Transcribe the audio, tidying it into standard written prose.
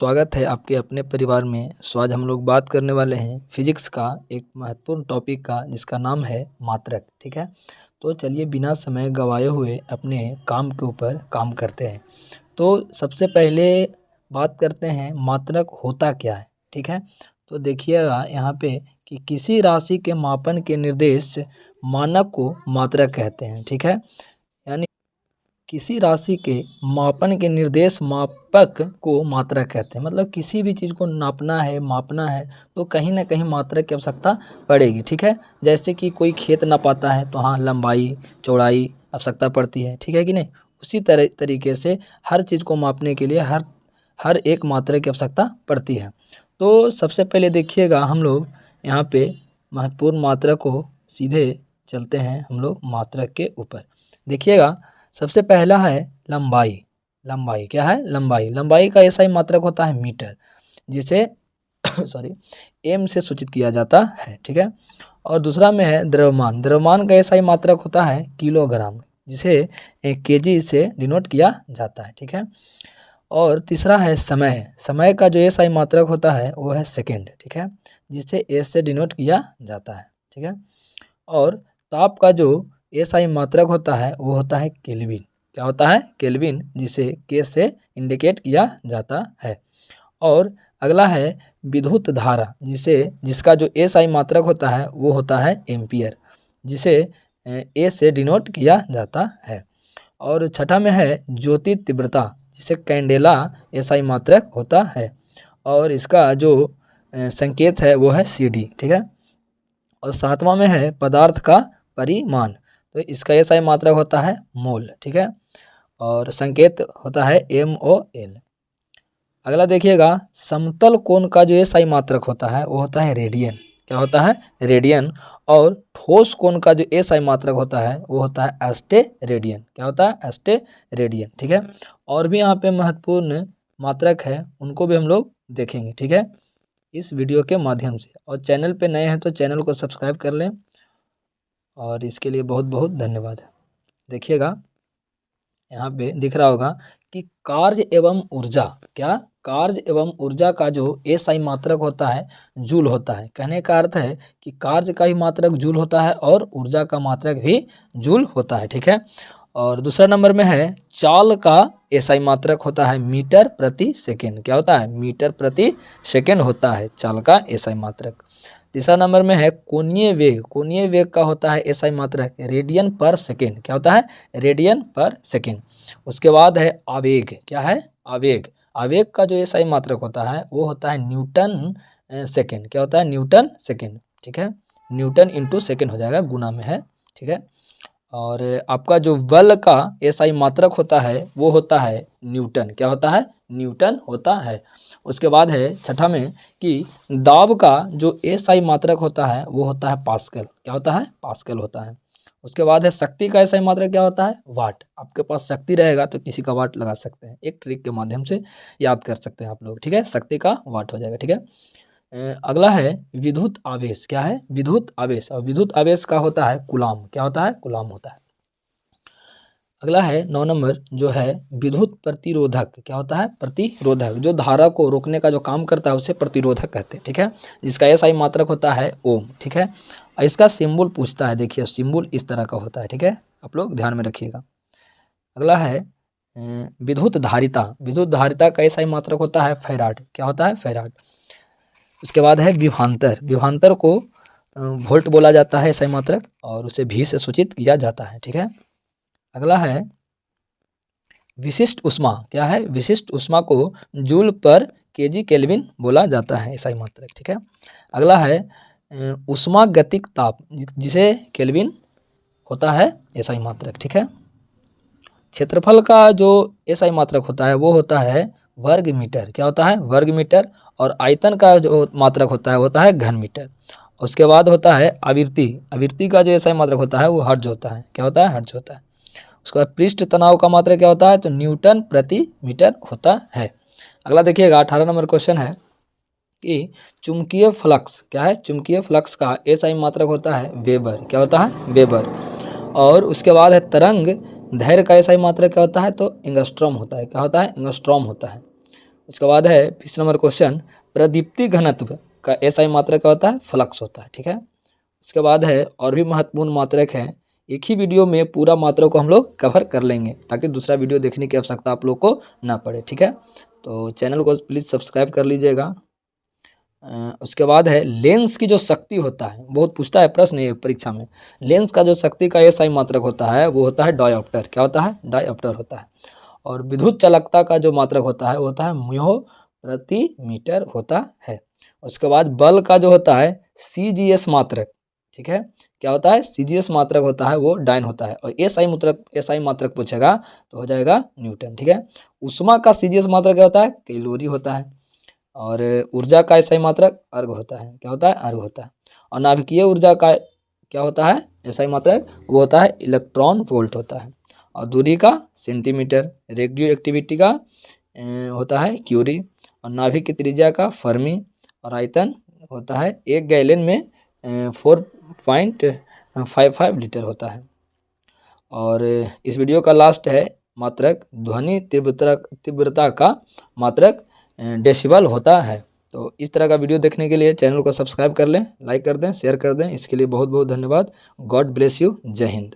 स्वागत है आपके अपने परिवार में। सो आज हम लोग बात करने वाले हैं फिजिक्स का एक महत्वपूर्ण टॉपिक का, जिसका नाम है मात्रक। ठीक है, तो चलिए बिना समय गवाए हुए अपने काम के ऊपर काम करते हैं। तो सबसे पहले बात करते हैं मात्रक होता क्या है। ठीक है, तो देखिएगा यहाँ पे कि किसी राशि के मापन के निर्देश मानक को मात्रक कहते हैं। ठीक है, यानी किसी राशि के मापन के निर्देश मापक को मात्रक कहते हैं। मतलब किसी भी चीज़ को नापना है, मापना है, तो कहीं ना कहीं मात्रक की आवश्यकता पड़ेगी। ठीक है, जैसे कि कोई खेत नापाता है तो हाँ लंबाई चौड़ाई आवश्यकता पड़ती है। ठीक है कि नहीं, उसी तरीके से हर चीज़ को मापने के लिए हर एक मात्रक की आवश्यकता पड़ती है। तो सबसे पहले देखिएगा हम लोग यहाँ पे महत्वपूर्ण मात्रक को सीधे चलते हैं हम लोग मात्रक के ऊपर। देखिएगा सबसे पहला है लंबाई। लंबाई क्या है? लंबाई का ऐसा ही मात्रक होता है मीटर, जिसे सॉरी एम से सूचित किया जाता है। ठीक है, और दूसरा में है द्रव्यमान। द्रव्यमान का ऐसा ही मात्रक होता है किलोग्राम, जिसे केजी से डिनोट किया जाता है। ठीक है, और तीसरा है समय। समय का जो ऐसा ही मात्रक होता है वो है सेकेंड। ठीक है, जिसे एस से डिनोट किया जाता है। ठीक है, और ताप का जो एसआई मात्रक होता है वो होता है केल्विन। क्या होता है? केल्विन, जिसे के से इंडिकेट किया जाता है। और अगला है विद्युत धारा, जिसका जो एसआई मात्रक होता है वो होता है एम्पियर, जिसे ए से डिनोट किया जाता है। और छठा में है ज्योति तीव्रता, जिसे कैंडेला एसआई मात्रक होता है, और इसका जो संकेत है वो है CD। ठीक है, और सातवां में है पदार्थ का परिमाण, तो इसका एसआई मात्रक होता है मोल। ठीक है, और संकेत होता है MOL। अगला देखिएगा समतल कोण का जो एसआई मात्रक होता है वो होता है रेडियन। क्या होता है? रेडियन। और ठोस कोण का जो एसआई मात्रक होता है वो होता है एस्टेरेडियन। क्या होता है? एस्टेरेडियन। ठीक है, और भी यहाँ पे महत्वपूर्ण मात्रक है, उनको भी हम लोग देखेंगे। ठीक है, इस वीडियो के माध्यम से। और चैनल पे नए हैं तो चैनल को सब्सक्राइब कर लें, और इसके लिए बहुत बहुत धन्यवाद। देखिएगा यहाँ पे दिख रहा होगा कि कार्य एवं ऊर्जा। क्या? कार्य एवं ऊर्जा का जो एसआई मात्रक होता है जूल होता है। कहने का अर्थ है कि कार्य का भी मात्रक जूल होता है और ऊर्जा का मात्रक भी जूल होता है। ठीक है, और दूसरा नंबर में है चाल का एसआई मात्रक होता है मीटर प्रति सेकेंड। क्या होता है? मीटर प्रति सेकेंड होता है चाल का एसआई मात्रक। तीसरा नंबर में है कोणीय वेग। कोणीय वेग का होता है एसआई मात्रक रेडियन पर सेकेंड। क्या होता है? रेडियन पर सेकेंड। उसके बाद है आवेग। क्या है? आवेग। आवेग का जो एसआई मात्रक होता है वो होता है न्यूटन सेकेंड। क्या होता है? Newton second. ठीक है, न्यूटन इंटू सेकेंड हो जाएगा, गुना में है। ठीक है, और आपका जो बल का एसआई मात्रक होता है वो होता है न्यूटन। क्या होता है? न्यूटन होता है। उसके बाद है छठा में कि दाब का जो एसआई मात्रक होता है वो होता है पास्कल। क्या होता है? पास्कल होता है। उसके बाद है शक्ति का एसआई मात्रक क्या होता है? वाट। आपके पास शक्ति रहेगा तो किसी का वाट लगा सकते हैं, एक ट्रिक के माध्यम से याद कर सकते हैं आप लोग। ठीक है, शक्ति का वाट हो जाएगा। ठीक है, अगला है विद्युत आवेश। क्या है? विद्युत आवेश, और विद्युत आवेश का होता है कूलाम। क्या होता है? कूलाम होता है। अगला है 9 नंबर जो है विद्युत प्रतिरोधक। क्या होता है? प्रतिरोधक, जो धारा को रोकने का जो काम करता है उसे प्रतिरोधक कहते हैं। ठीक है, जिसका एसआई मात्रक होता है ओम। ठीक है, और इसका सिंबल पूछता है, देखिए सिंबल इस तरह का होता है। ठीक है, आप लोग ध्यान में रखिएगा। अगला है विद्युत धारिता। विद्युत धारिता का एसआई मात्रक होता है फैराड। क्या होता है? फैराड। उसके बाद है विभवांतर। विभवांतर को वोल्ट बोला जाता है एसआई मात्रक, और उसे भी से सूचित किया जाता है। ठीक है, अगला है विशिष्ट ऊष्मा। क्या है? विशिष्ट ऊष्मा को जूल पर केजी केल्विन बोला जाता है एसआई मात्रक। ठीक है, अगला है ऊष्मा गतिक ताप, जिसे केल्विन होता है एसआई मात्रक। ठीक है, क्षेत्रफल का जो एसआई मात्रक होता है वो होता है वर्ग मीटर। क्या होता है? वर्ग मीटर। और आयतन का जो मात्रक होता है घन मीटर। उसके बाद होता है आवृत्ति। आवृत्ति का जो एसआई मात्रक होता है वो हर्ट्ज होता है। क्या होता है? हर्ट्ज होता है। उसके बाद पृष्ठ तनाव का मात्रक क्या होता है? तो न्यूटन प्रति मीटर होता है। अगला देखिएगा 18 नंबर क्वेश्चन है कि चुंबकीय फ्लक्स। क्या है? चुंबकीय फ्लक्स का एसआई मात्रक होता है वेबर। क्या होता है? वेबर। और उसके बाद है तरंग दैर्घ्य का एसआई मात्रक क्या होता है? तो एंगस्ट्रॉम होता है। क्या होता है? एंगस्ट्रॉम होता है। उसके बाद है 20 नंबर क्वेश्चन, प्रदीप्ति घनत्व का एसआई मात्रक क्या होता है? फ्लक्स होता है। ठीक है, उसके बाद है और भी महत्वपूर्ण मात्रक है, एक ही वीडियो में पूरा मात्रक को हम लोग कवर कर लेंगे ताकि दूसरा वीडियो देखने की आवश्यकता आप लोग को ना पड़े। ठीक है, तो चैनल को प्लीज़ सब्सक्राइब कर लीजिएगा। उसके बाद है लेंस की जो शक्ति होता है, बहुत पूछता है प्रश्न ये परीक्षा में, लेंस का जो शक्ति का एसआई मात्रक होता है वो होता है डायोप्टर। क्या होता है? डायोप्टर होता है। और विद्युत चालकता का जो मात्रक होता है वो होता है म्यो प्रति मीटर होता है। उसके बाद बल का जो होता है सीजीएस मात्रक, ठीक है, क्या होता है? सीजीएस मात्रक होता है वो डाइन होता है। और एसआई मात्रक पूछेगा तो हो जाएगा न्यूटन। ठीक है, ऊष्मा का सीजीएस मात्रक क्या होता है? कैलोरी होता है। और ऊर्जा का एसआई मात्रक अर्ग होता है। क्या होता है? अर्ग होता है। और नाभिकीय ऊर्जा का क्या होता है एसआई मात्रक? वो होता है इलेक्ट्रॉन वोल्ट होता है। और दूरी का सेंटीमीटर, रेडियो एक्टिविटी का होता है क्यूरी, और नाभिक की त्रिज्या का फर्मी, और आयतन होता है 1 गैलन में 4.55 लीटर होता है। और इस वीडियो का लास्ट है मात्रक ध्वनि तीव्रता का मात्रक डेसिबल होता है। तो इस तरह का वीडियो देखने के लिए चैनल को सब्सक्राइब कर लें, लाइक कर दें, शेयर कर दें। इसके लिए बहुत बहुत धन्यवाद। God bless you. जय हिंद।